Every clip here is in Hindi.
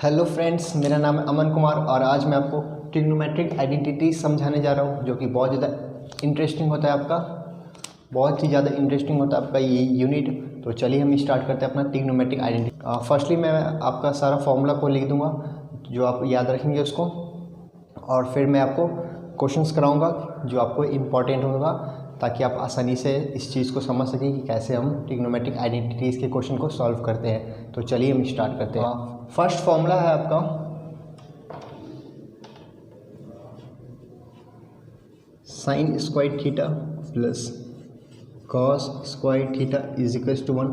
हेलो फ्रेंड्स, मेरा नाम है अमन कुमार और आज मैं आपको ट्रिग्नोमेट्रिक आइडेंटिटी समझाने जा रहा हूँ, जो कि बहुत ज़्यादा इंटरेस्टिंग होता है। आपका बहुत ही ज़्यादा इंटरेस्टिंग होता है आपका ये यूनिट। तो चलिए हम स्टार्ट करते हैं अपना ट्रिग्नोमेट्रिक आइडेंटिटी। फर्स्टली मैं आपका सारा फॉर्मूला को लिख दूँगा, जो आप याद रखेंगे उसको, और फिर मैं आपको क्वेश्चंस कराऊँगा जो आपको इम्पॉर्टेंट होगा, ताकि आप आसानी से इस चीज़ को समझ सकें कि कैसे हम ट्रिग्नोमेट्रिक आइडेंटिटीज़ के क्वेश्चन को सॉल्व करते हैं। तो चलिए हम स्टार्ट करते हैं। फर्स्ट फॉर्मूला है आपका sine square theta plus cos square theta is equals to 1।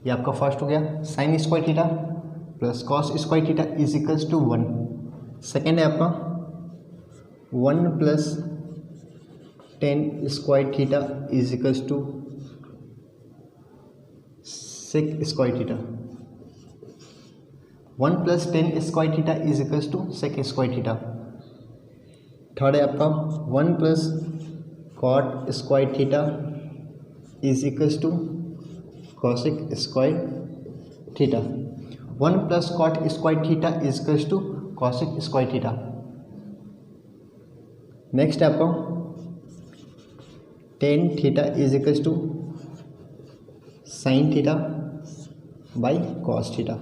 ये आपका फर्स्ट हो गया, sine square theta plus cos square theta is equals to 1। Second है आपका 1 plus tan square theta is equals to sec square theta. 1 plus tan square theta is equals to sec square theta. Third है आपका 1 plus cot square theta is equals to cosec square theta. 1 plus cot square theta is equals to cosec square theta. Next है आपका tan theta is equals to sine theta by cos theta.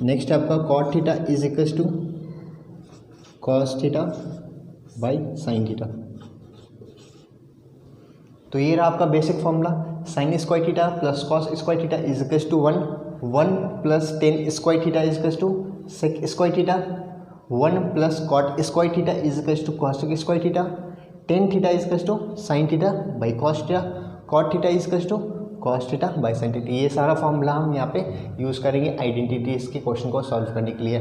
Next आपका cot theta is equals to cos theta by sine theta. तो ये रहा आपका basic formula, sine square theta plus cos square theta is equals to 1, 1 plus tan square theta is equals to sec square theta, 1 plus cot square theta is equals to cosec square theta, tan theta is equals to sine theta by cos theta, cot theta is equals to cos theta by sine theta. ये सारा फॉर्मूला हम यहाँ पे यूज़ करेंगे आइडेंटिटीज़ के क्वेश्चन को सॉल्व करने के लिए।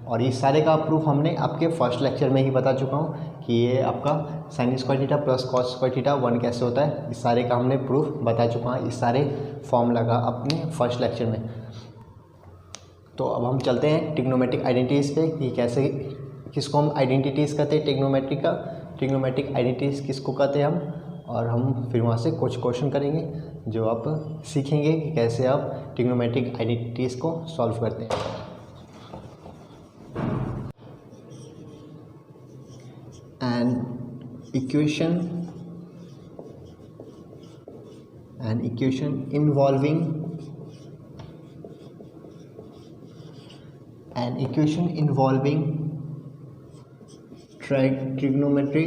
और ये सारे का प्रूफ हमने आपके फर्स्ट लेक्चर में ही बता चुका हूँ कि ये आपका sine square theta plus cos square theta 1 कैसे होता है। इस सारे का हमने प्रूफ बता चुका हूँ, इस सारे फॉर्मूला का अपने फर्स्ट लेक्चर में। तो अब हम चलते हैं ट्रिग्नोमेट्रिक आइडेंटिटीज़ पे कि कैसे, किसको हम आइडेंटिटीज़ कहते हैं ट्रिग्नोमेट्रिक का, ट्रिग्नोमेट्रिक आइडेंटिटीज़ किसको कहते हैं हम। और हम फिर वहाँ से कुछ क्वेश्चन करेंगे जो आप सीखेंगे कि कैसे आप ट्रिग्नोमेट्रिक आइडेंटिटीज़ को सॉल्व करते हैं। An equation involving trigonometry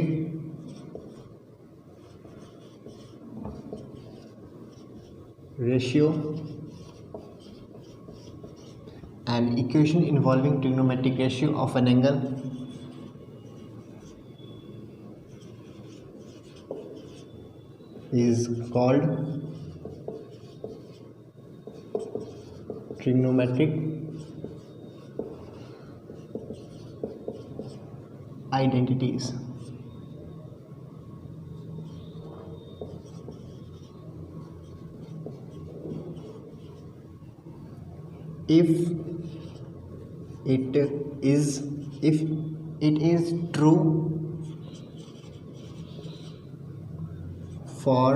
ratio, an equation involving trigonometric ratio of an angle is called trigonometric identities. If it is true for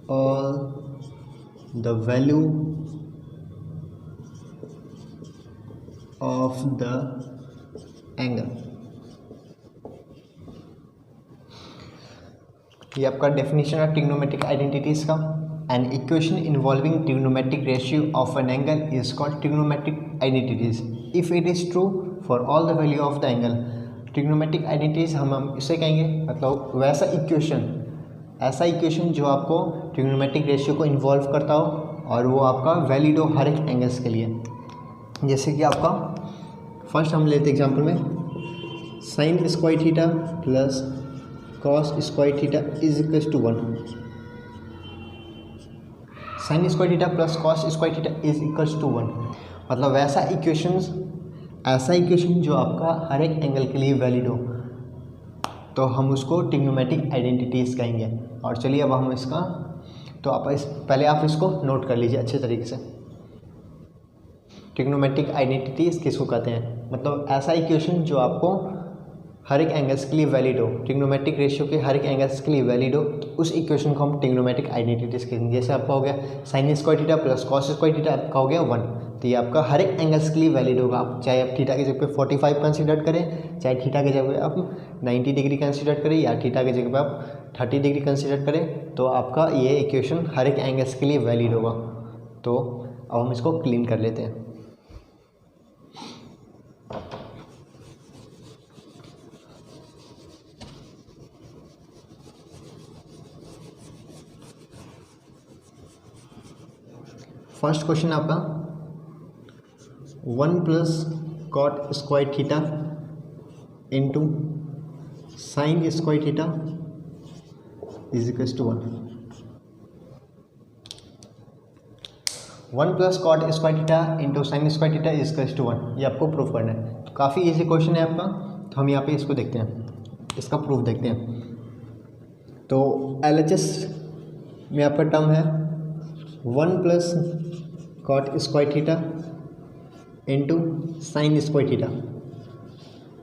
all the value of the angle। ये आपका डेफिनेशन है ट्रिग्नोमेट्रिक आइडेंटिटीज का। An equation involving trigonometric ratio of an angle is called trigonometric identities if it is true for all the value of the angle। trigonometric identities हम इसे कहेंगे, मतलब वैसा इक्वेशन, ऐसा इक्वेशन जो आपको ट्रिग्नोमेट्रिक रेशियो को इन्वॉल्व करता हो और वो आपका वैलिड हो हर एक एंगल्स के लिए। जैसे कि आपका फर्स्ट हम लेते एग्जांपल में sine square theta plus cos square theta is equals to 1। Sine square theta plus cos square theta is equals to 1, मतलब वैसा इक्वेशंस, ऐसा इक्वेशन जो आपका हर एक एंगल के लिए वैलिड हो, तो हम उसको ट्रिग्नोमेट्रिक आइडेंटिटीज़ कहेंगे। और चलिए अब हम इसका, तो पहले आप इसको नोट कर लीजिए अच्छे तरीके से। ट्रिग्नोमेट्रिक आइडेंटिटीज़ किसको कहते हैं, मतलब ऐसा इक्वेशन जो आपको हर एक एंगल्स के लिए वैलिड हो, ट्रिग्नोमेट्रिक रेशियो के हर एक एंगल्स के लिए वैलिड हो, तो उस इक्वेशन को हम ट्रिग्नोमेट्रिक आइडेंटिटीज कहेंगे। जैसे आपका हो गया sine square theta plus cos square theta, आपका हो गया 1, तो ये आपका हर एक एंगल्स के लिए वैलिड होगा। आप चाहे आप थीटा की जगह पे 45 कंसिडर करें, चाहे थीटा की जगह पे आप 90 डिग्री कंसिडर करें, या थीटा की जगह पे आप 30 डिग्री कंसिडर करें, तो आपका ये इक्वेशन हर एक एंगल्स के लिए वैलिड होगा। तो अब हम इसको क्लीन कर लेते हैं। फर्स्ट क्वेश्चन आपका 1 plus cot square theta into sine square theta is equal to 1। 1 plus cot square theta into sine square theta is equal to 1, ये आपको प्रूफ करना है। तो काफ़ी इजी क्वेश्चन है आपका, तो हम यहाँ पे इसको देखते हैं, इसका प्रूफ देखते हैं। तो LHS में आपका टर्म है 1 plus cot square theta into sine square theta.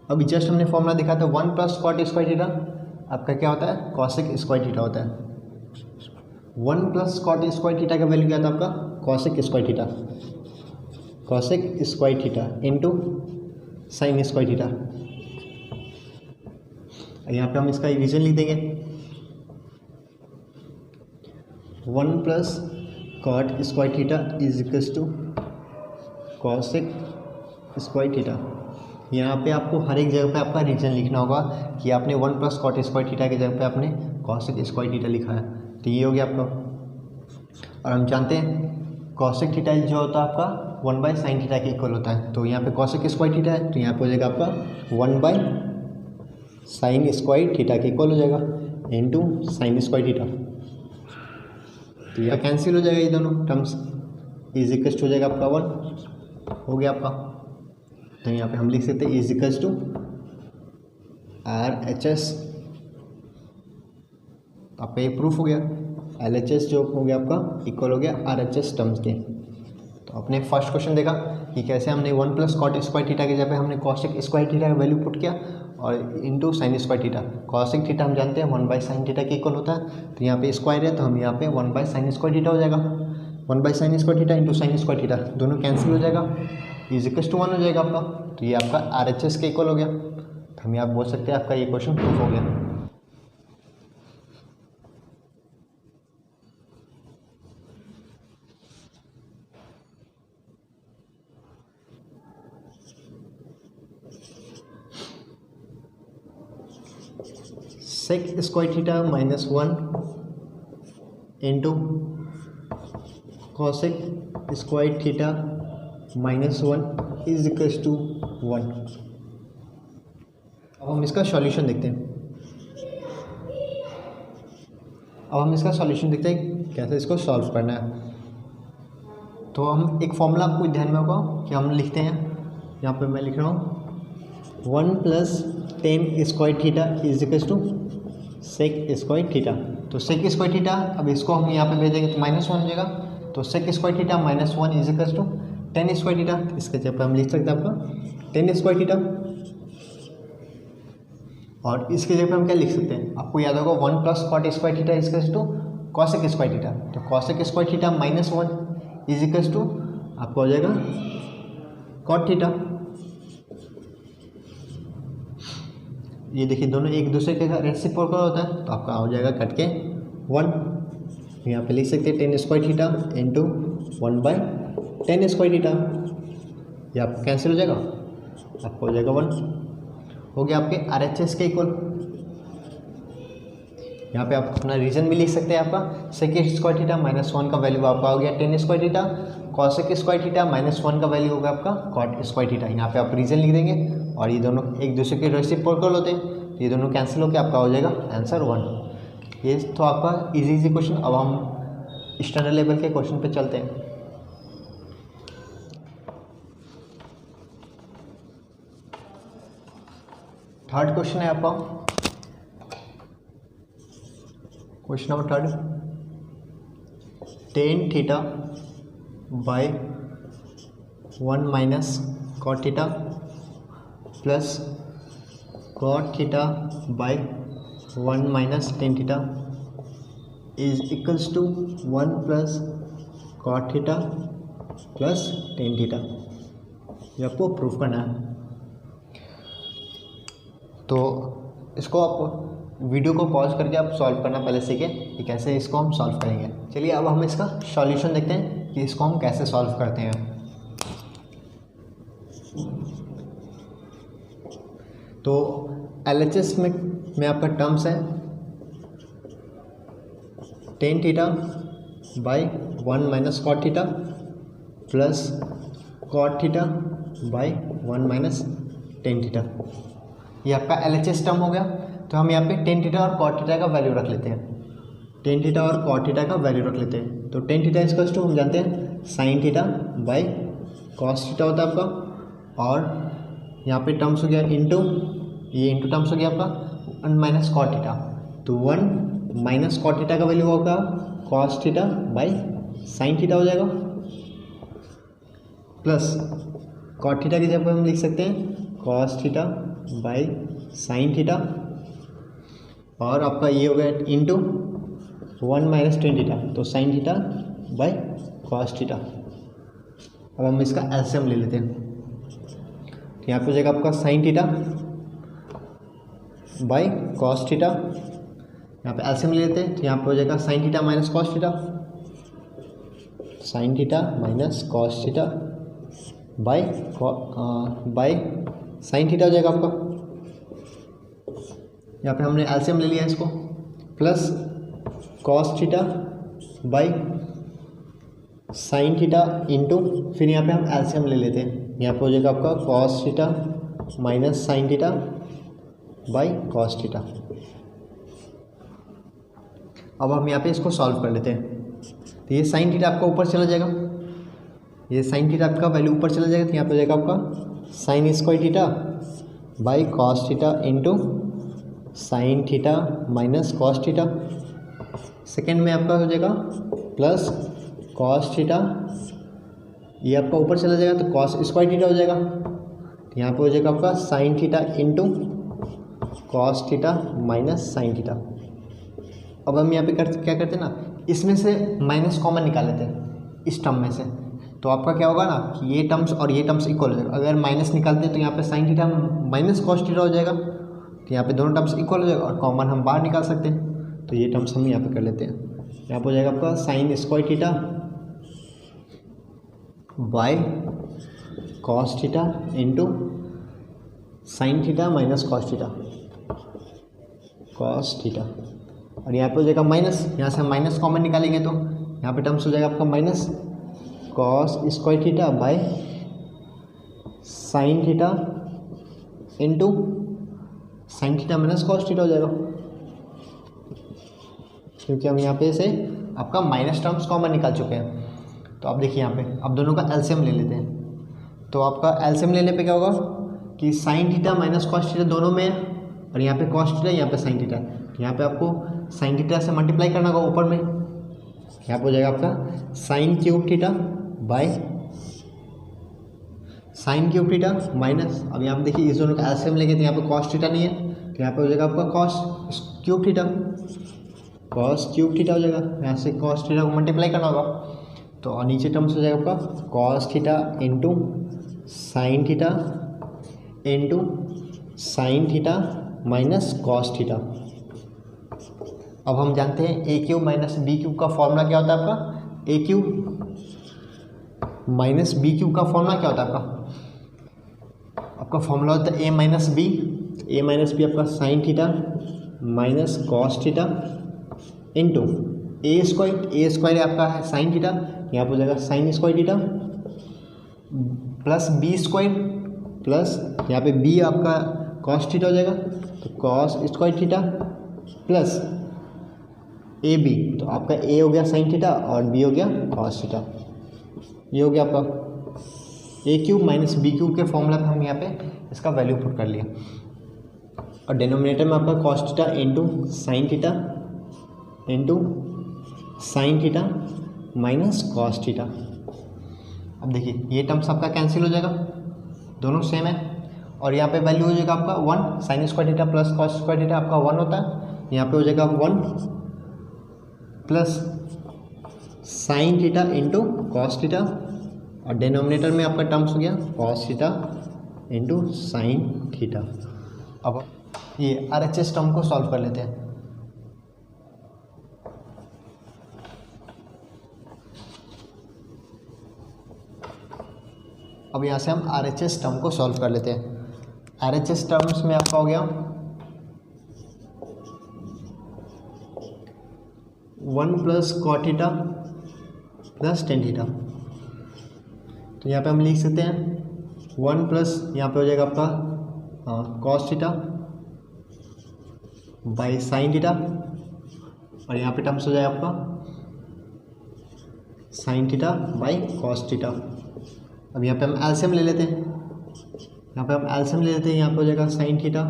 अभी जस्ट हमने फॉर्मूला देखा था, 1 प्लस कॉट स्क्वायर थीटा आपका क्या होता है, कॉसेक स्क्वायर थीटा होता है। 1 प्लस कॉट स्क्वायर थीटा का वैल्यू क्या था आपका, cosec square theta, cosec square theta into sine square theta. यहाँ पे हम इसका रीजन लिख देंगे, 1 plus cot square theta is equals to cosec square theta. यहाँ पे आपको हर एक जगह पे आपका रीजन लिखना होगा कि आपने 1 प्लस कॉट स्क्वायर थीटा की जगह पे आपने कॉसेक स्क्वायर थीटा लिखा है, तो ये हो गया आपका। और हम जानते हैं कॉसेक थीटा जो होता है आपका 1 बाई साइन थीटा के इक्वल होता है, तो यहाँ पे कॉसेक स्क्वायर थीटा है, तो यहाँ पे हो जाएगा आपका 1 बाई साइन स्क्वायर थीटा के इक्वल हो जाएगा इंटू साइन स्क्वायर थीटा। तो यह कैंसिल हो जाएगा, ये दोनों टर्म्स इज इक्वल्स टू हो जाएगा आपका 1 हो गया आपका। तो यहाँ पे हम लिख सकते हैं इज इक्वल्स टू RHS, आपका ये प्रूफ हो गया। LHS जो हो गया आपका इक्वल हो गया RHS टर्म्स के। तो आपने फर्स्ट क्वेश्चन देखा कि कैसे हमने 1 प्लस कॉट स्क्वायर थीटा के जगह पे हमने कॉसेक स्क्वायर थीटा का वैल्यू पुट किया और into sine square theta. Cosec theta हम जानते हैं 1 बाई साइन थीटा के इक्वल होता है, तो यहाँ पे स्क्वायर है तो हम यहाँ पे 1 बाई साइन स्क्वायर थीटा हो जाएगा। 1 by sine square theta into sine square theta दोनों कैंसिल हो जाएगा, इज इक्वल टू 1 हो जाएगा आपका। तो ये आपका RHS के इक्वल हो गया, तो हम आप बोल सकते हैं आपका ये क्वेश्चन प्रूफ हो गया। Sec square theta minus 1 into cosec square theta minus 1 is equals to 1। अब हम इसका सॉल्यूशन देखते हैं। कैसे इसको सॉल्व करना है। तो हम एक फॉर्मूला आपको ध्यान में होगा कि हम लिखते हैं, यहाँ पे मैं लिख रहा हूँ 1 plus 10 square theta is equals to sec square theta. तो सेक स्क्वायर थीटा, अब इसको हम यहाँ पे भेजेंगे तो माइनस 1 हो जाएगा, तो sec square theta minus 1 is equals to 10 square theta. इसके जगह पे हम लिख सकते हैं आपका 10 स्क्वायर थीटा, और इसके जगह पे हम क्या लिख सकते हैं, आपको याद होगा 1 plus cot square theta is equals to cosec square theta. तो cosec square theta minus 1 is equals to आपको हो जाएगा कॉट थीटा। ये देखिए दोनों एक दूसरे के रेसिप्रोकल होता है, तो आपका हो जाएगा कट के 1। यहाँ पे लिख सकते हैं 10 square theta into 1 by 10 square theta, ये आपको कैंसिल हो जाएगा, आपको हो जाएगा 1 हो गया आपके RHS के इक्वल। यहाँ पे आप अपना रीजन भी लिख सकते हैं, आपका सेक स्क्वायर थीटा माइनस 1 का वैल्यू आपका हो गया 10 square theta, cosec square theta minus 1 का वैल्यू होगा आपका कॉट स्क्वायर थीटा। यहाँ पे आप रीजन लिख देंगे और ये दोनों एक दूसरे के रेसिप्रोकल होते हैं, तो ये दोनों कैंसिल होकर आपका हो जाएगा आंसर 1। ये तो आपका इजी क्वेश्चन। अब हम स्टैंडर्ड लेवल के क्वेश्चन पे चलते हैं। थर्ड क्वेश्चन है आपका, question number 3, tan theta by 1 minus cot theta plus cot theta by 1 minus tan theta is equals to 1 plus cot theta plus tan theta. ये आपको प्रूफ करना है। तो इसको आप वीडियो को पॉज करके आप सॉल्व करना पहले सीखें कि कैसे इसको हम सॉल्व करेंगे। चलिए अब हम इसका सॉल्यूशन देखते हैं कि इसको हम कैसे सॉल्व करते हैं। तो LHS में आपका टर्म्स है tan theta by 1 minus cot theta plus cot theta by 1 minus tan theta. ये आपका LHS टर्म हो गया। तो हम यहाँ पे टेन थीटा और कॉट थीटा का वैल्यू रख लेते हैं। टेन थीटा और कॉट थीटा का वैल्यू रख लेते हैं। तो टेन थीटा इक्वल्स टू हम जानते हैं sign theta by cos theta होता है आपका, और यहाँ पे टर्म्स हो गया इंटू, ये इंटू टर्म्स हो गया आपका 1 माइनस कॉट थीटा। तो 1 माइनस कॉट थीटा का वैल्यू होगा cos theta by sine theta हो जाएगा, प्लस कॉट थीटा की जगह हम लिख सकते हैं cos theta by sine theta, और आपका ये हो गया इंटू 1 माइनस टेन थीटा, तो sine theta by cos theta. अब हम इसका एलसीएम ले लेते हैं। तो यहाँ पे हो जाएगा आपका sine theta by cos theta, यहाँ पे एलसीएम ले लेते हैं। तो यहाँ पे हो जाएगा sign theta minus cos theta, sign theta minus cos theta by sine theta हो जाएगा आपका। यहाँ पे हमने एलसीएम ले लिया इसको, plus cos theta by sine theta into, फिर यहाँ पे हम एलसीएम ले लेते हैं। यहाँ पे हो जाएगा आपका cos theta minus sine theta by cos theta. अब हम यहाँ पे इसको सॉल्व कर लेते हैं। तो ये साइन थीटा आपका ऊपर चला जाएगा, ये साइन थीटा आपका वैल्यू ऊपर चला जाएगा। तो यहाँ पे हो जाएगा आपका sine square theta by cos theta into sine theta minus cos theta. Second में आपका हो जाएगा प्लस कॉस थीटा, ये आपका ऊपर चला जाएगा तो कॉस स्क्वायर थीटा हो जाएगा। तो यहाँ पे हो जाएगा आपका sine theta into cos theta minus sine theta. अब हम यहाँ पे क्या करते हैं ना, इसमें से माइनस कॉमन निकाल लेते हैं इस टर्म में से। तो आपका क्या होगा ना कि ये टर्म्स और ये टर्म्स इक्वल हो जाएगा। अगर माइनस निकालते हैं तो यहाँ पे sign theta minus cos theta हो जाएगा। तो यहाँ पे दोनों टर्म्स इक्वल हो जाएगा और कॉमन हम बाहर निकाल सकते हैं। तो ये टर्म्स हम यहाँ पे कर लेते हैं। यहाँ पे हो जाएगा आपका sine square theta by cos theta into sine theta minus cos theta, cos theta, और यहाँ पे हो जाएगा माइनस, यहाँ से हम माइनस कॉमन निकालेंगे तो यहाँ पे टर्म्स हो जाएगा आपका minus cos square theta by sine theta into sine theta minus cos theta हो जाएगा, क्योंकि हम यहाँ पे से आपका माइनस टर्म्स कॉमन निकाल चुके हैं। तो आप देखिए यहाँ पे अब दोनों का एलसीएम ले लेते हैं। तो आपका एलसीएम लेने पे क्या होगा कि sign theta minus cos theta दोनों में है, और यहाँ पे कॉस थीटा, यहाँ पे साइन थीटा। यहाँ पे आपको साइन थीटा से मल्टीप्लाई करना होगा ऊपर में। यहाँ पे हो जाएगा आपका sine cube theta by sine cube theta minus, अब यहाँ पे देखिए इस दोनों का एलसीएम लेंगे तो यहाँ पे कॉस थीटा नहीं है, तो यहाँ पे हो जाएगा आपका cos cube theta, cos cube theta हो जाएगा। यहाँ से कॉस थीटा को मल्टीप्लाई करना होगा। तो और नीचे टर्म्स हो जाएगा आपका cos theta into sine theta into sine theta minus cos theta. अब हम जानते हैं A cube minus B cube का फॉर्मूला क्या होता है आपका, A cube minus B cube का फॉर्मूला क्या होता है आपका फॉर्मूला होता है A minus B. A minus B आपका sine theta minus cos theta into A square आपका है साइन थीटा, यहाँ पर हो जाएगा sine square theta plus B square plus यहाँ पे बी आपका कॉस थीटा हो जाएगा, तो cos square theta plus A B, तो आपका ए हो गया साइन थीटा और बी हो गया कॉस थीटा। ये हो गया आपका A cube minus B cube के फॉर्मूला पे हम यहाँ पे इसका वैल्यू पुट कर लिया, और डिनोमिनेटर में आपका cos theta into sine theta into sine theta minus cos theta. अब देखिए ये टर्म्स आपका कैंसिल हो जाएगा, दोनों सेम है, और यहाँ पे वैल्यू हो जाएगा आपका 1, sine square theta plus cos square theta आपका 1 होता है, यहाँ पे हो जाएगा 1 plus sine theta into cos theta, और डिनोमिनेटर में आपका टर्म्स हो गया cos theta into sine theta. अब ये RHS टर्म को सॉल्व कर लेते हैं। अब यहाँ से हम RHS टर्म को सॉल्व कर लेते हैं। RHS टर्म्स में आपका हो गया 1 plus cot theta plus tan theta, तो यहाँ पे हम लिख सकते हैं 1 प्लस यहाँ पे हो जाएगा आपका cos theta by sine theta, और यहाँ पे टर्म्स हो जाएगा आपका sine theta by cos theta. अब यहाँ पे हम एलसीएम ले लेते हैं, यहाँ पे हम एलसीएम ले लेते हैं, यहाँ पे हो जाएगा sign theta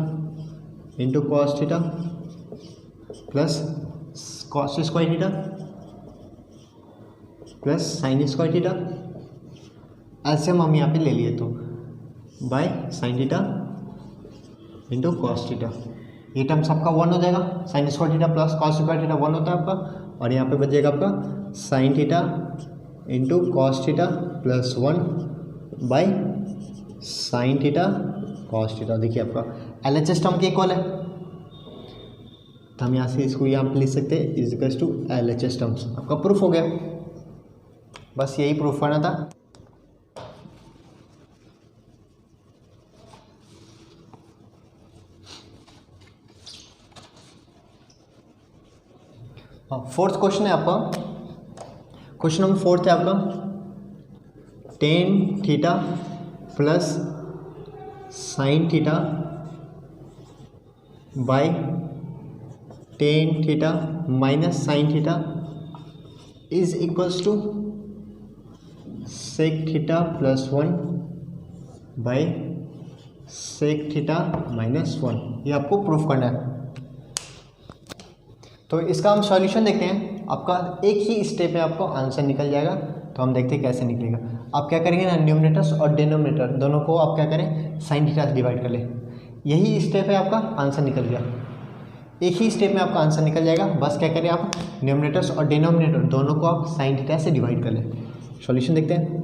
into cos theta plus cos square theta plus sign square theta. LCM हम यहाँ पे ले लिए तो by sine theta into cos theta, ये टर्म्स आपका 1 हो जाएगा, sine square theta plus cos square theta 1 होता है आपका, और यहाँ पे बचेगा आपका sine theta into cos theta plus 1 by sine theta cos theta. देखिए आपका LHS टर्म के इक्वल है, तो हम यहाँ से इसको यहाँ पे लिख सकते हैं is equals to LHS terms. आपका प्रूफ हो गया, बस यही प्रूफ करना था। हाँ, फोर्थ क्वेश्चन है आपका, क्वेश्चन नंबर 4 है आपका, tan theta plus sine theta by tan theta minus sine theta is equals to sec theta plus 1 by sec theta minus 1, ये आपको प्रूफ करना है। तो इसका हम सॉल्यूशन देखते हैं, आपका एक ही स्टेप में आपको आंसर निकल जाएगा। तो हम देखते हैं कैसे निकलेगा। आप क्या करेंगे ना, न्यूमरेटर्स और डिनोमिनेटर दोनों को आप क्या करें, साइन थीटा से डिवाइड कर लें। यही स्टेप है, आपका आंसर निकल गया। एक ही स्टेप में आपका आंसर निकल जाएगा। बस क्या करें आप, न्यूमरेटर्स और डिनोमिनेटर दोनों को आप साइन थीटा से डिवाइड कर लें। सॉल्यूशन देखते हैं।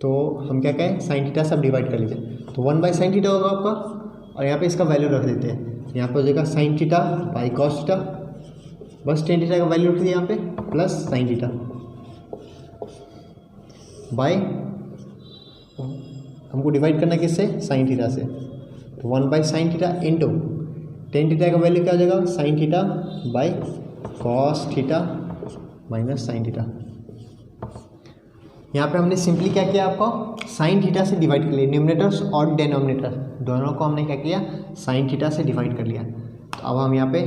तो हम क्या कहें, साइन थीटा से आप डिवाइड कर लीजिए, तो 1 बाई साइन थीटा होगा आपका, और यहाँ पे इसका वैल्यू रख देते हैं। यहाँ पे हो जाएगा sign theta by cos theta, बस टेन थीटा का वैल्यू रख दिया यहाँ पे, प्लस साइन थीटा बाई, हमको डिवाइड करना किससे, साइन थीटा से, तो 1 by sine theta into tan theta का वैल्यू क्या हो जाएगा, sign theta by cos theta minus sine theta. यहाँ पे हमने सिंपली क्या किया, आपको साइन थीटा से डिवाइड कर लिया, न्यूमरेटर्स और डिनोमिनेटर दोनों को हमने क्या किया, साइन थीटा से डिवाइड कर लिया। तो अब हम यहाँ पे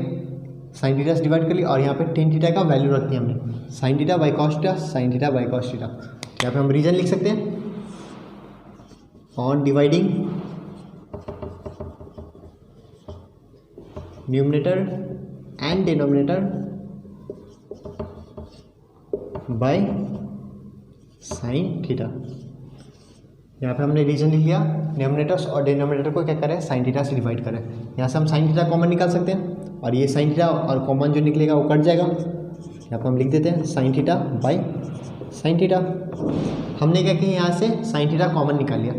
साइन थीटा से डिवाइड कर लिया, और यहाँ पे टेन थीटा का वैल्यू रख दिया हमने, sign theta by cos theta, sign theta by cos theta. यहाँ पे हम रीजन लिख सकते हैं, on dividing numerator and denominator by sine theta. यहाँ पे हमने रीजन लिख लिया, न्यूमरेटर्स और डिनोमिनेटर को क्या करें, साइन थीटा से डिवाइड करें। यहाँ से हम साइन थीटा कॉमन निकाल सकते हैं, और ये साइन थीटा और कॉमन जो निकलेगा वो कट जाएगा। यहाँ पे हम लिख देते हैं sign theta by sine theta. हमने क्या किया, यहाँ से साइन थीटा कॉमन निकाल लिया,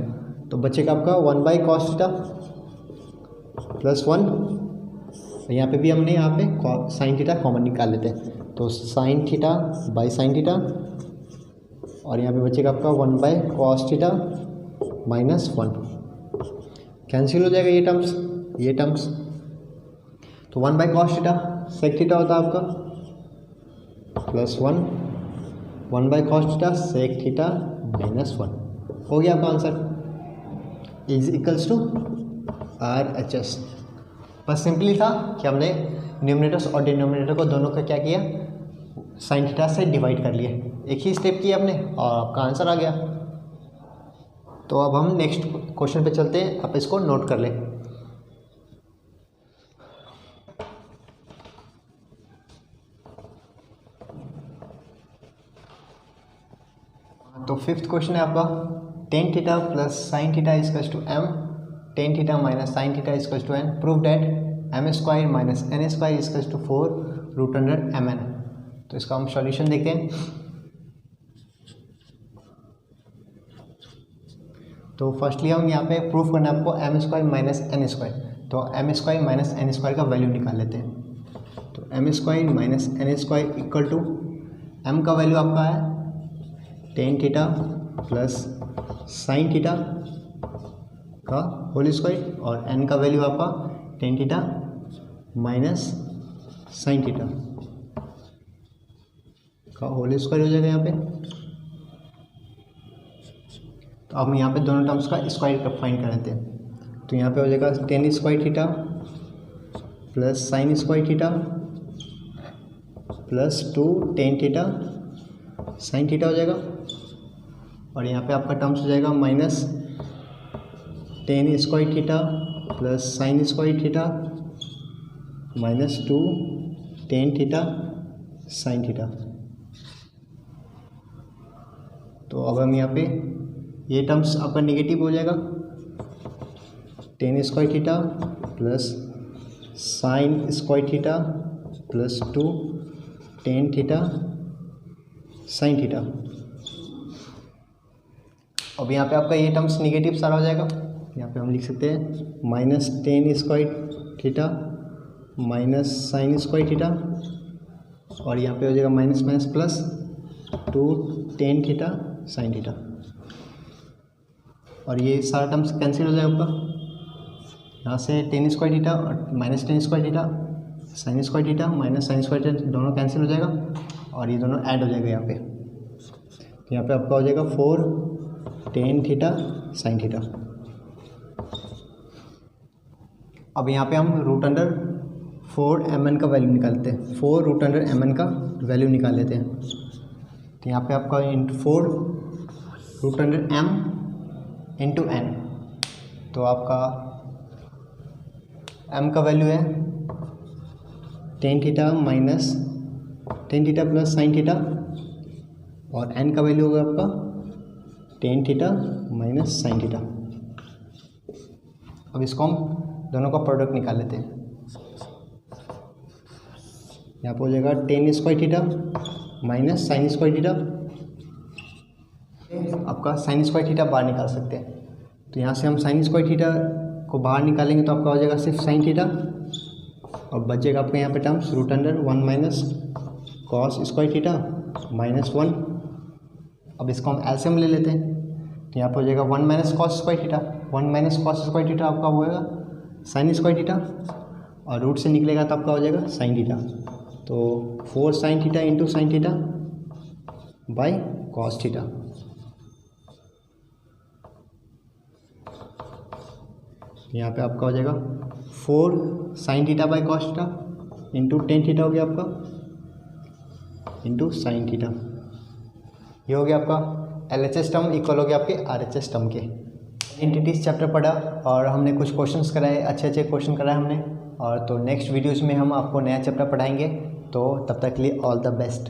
तो बचेगा आपका 1 बाई कॉस थीटा प्लस 1, यहाँ पे भी हमने यहाँ पे साइन थीटा कॉमन निकाल लेते हैं, तो sine theta by sine theta, और यहाँ पे बचेगा आपका 1 by cos theta minus 1, cancel हो जाएगा ये टर्म्स। तो 1 by cos theta sec theta होता है आपका plus 1 by cos theta sec theta minus 1, हो गया आपका answer is equals to RHS। बस सिंपली था कि हमने न्यूमरेटर्स और डिनोमिनेटर को दोनों का क्या किया, साइन थीटा से डिवाइड कर लिए। एक ही स्टेप किया आपने और आपका आंसर आ गया। तो अब हम नेक्स्ट क्वेश्चन पे चलते हैं, आप इसको नोट कर लें। तो फिफ्थ क्वेश्चन है आपका, tan theta plus sine theta is equals to M, tan theta minus sine theta is equals to N, prove that M square minus N square is equals to 4√mn। तो इसका हम सॉल्यूशन देखते हैं। तो फर्स्टली हम यहाँ पे प्रूफ करना है आपको M square minus N square, तो M square minus N square का वैल्यू निकाल लेते हैं। तो M square minus N square equal to M का वैल्यू आपका है tan theta plus sine theta का होल स्क्वायर और एन का वैल्यू आपका tan theta minus sine theta का होल स्क्वायर हो जाएगा यहाँ पे। तो अब हम यहाँ पे दोनों टर्म्स का स्क्वायर फाइंड कर लेते हैं। तो यहाँ पे हो जाएगा ten square theta plus sign square theta plus 2 tan theta sine theta हो जाएगा। और यहाँ पे आपका टर्म्स हो जाएगा minus ten square theta plus sign square theta minus 2 tan theta sine theta. तो अब हम यहाँ पे ये टर्म्स आपका नेगेटिव हो जाएगा, ten square theta plus sign square theta plus 2 tan theta sine theta. अब यहाँ पे आपका ये टर्म्स नेगेटिव सारा हो जाएगा। यहाँ पे हम लिख सकते हैं minus ten square theta minus sign square theta और यहाँ पे हो जाएगा minus minus plus 2 tan theta sine theta. और ये सारा टर्म्स कैंसिल हो जाएगा आपका। यहाँ से टेन स्क्वायर थीटा और minus ten square theta sine square theta minus sign square theta दोनों कैंसिल हो जाएगा और ये दोनों ऐड हो जाएगा यहाँ पे। तो यहाँ पे आपका हो जाएगा 4 टेन थीटा साइन थीटा। अब यहाँ पे हम रूट अंडर 4mn का वैल्यू निकालते हैं, 4√mn का वैल्यू निकाल लेते हैं। तो यहाँ पे आपका 4√m इंटू n, तो आपका m का वैल्यू है tan theta minus tan theta plus sine theta और n का वैल्यू होगा आपका tan theta minus sine theta. अब इसको हम दोनों का प्रोडक्ट निकाल लेते हैं। यहाँ पर हो जाएगा ten square theta minus sign square theta, आपका साइन स्क्वायर थीटा बाहर निकाल सकते हैं। तो यहाँ से हम साइन स्क्वायर थीटा को बाहर निकालेंगे तो आपका हो जाएगा सिर्फ साइन थीटा और बचेगा आपका यहाँ पे terms root under 1 minus cos square theta minus 1। अब इसको हम एलसीएम ले लेते हैं। तो यहाँ पर हो जाएगा 1 minus cos square theta, 1 minus cos square theta आपका होएगा साइन स्क्वायर थीटा और रूट से निकलेगा तो आपका हो जाएगा साइन थीटा। तो 4 sign theta into sine theta by cos theta. यहाँ पे आपका हो जाएगा 4 sign theta by cos theta into tan theta हो गया आपका इंटू साइन थीटा। ये हो गया आपका LHS टर्म इक्वल हो गया आपके RHS टर्म के। एंटिटीज चैप्टर पढ़ा और हमने कुछ क्वेश्चंस कराए, अच्छे अच्छे क्वेश्चन कराए हमने। और तो नेक्स्ट वीडियोज़ में हम आपको नया चैप्टर पढ़ाएंगे। तो तब तक के लिए ऑल द बेस्ट।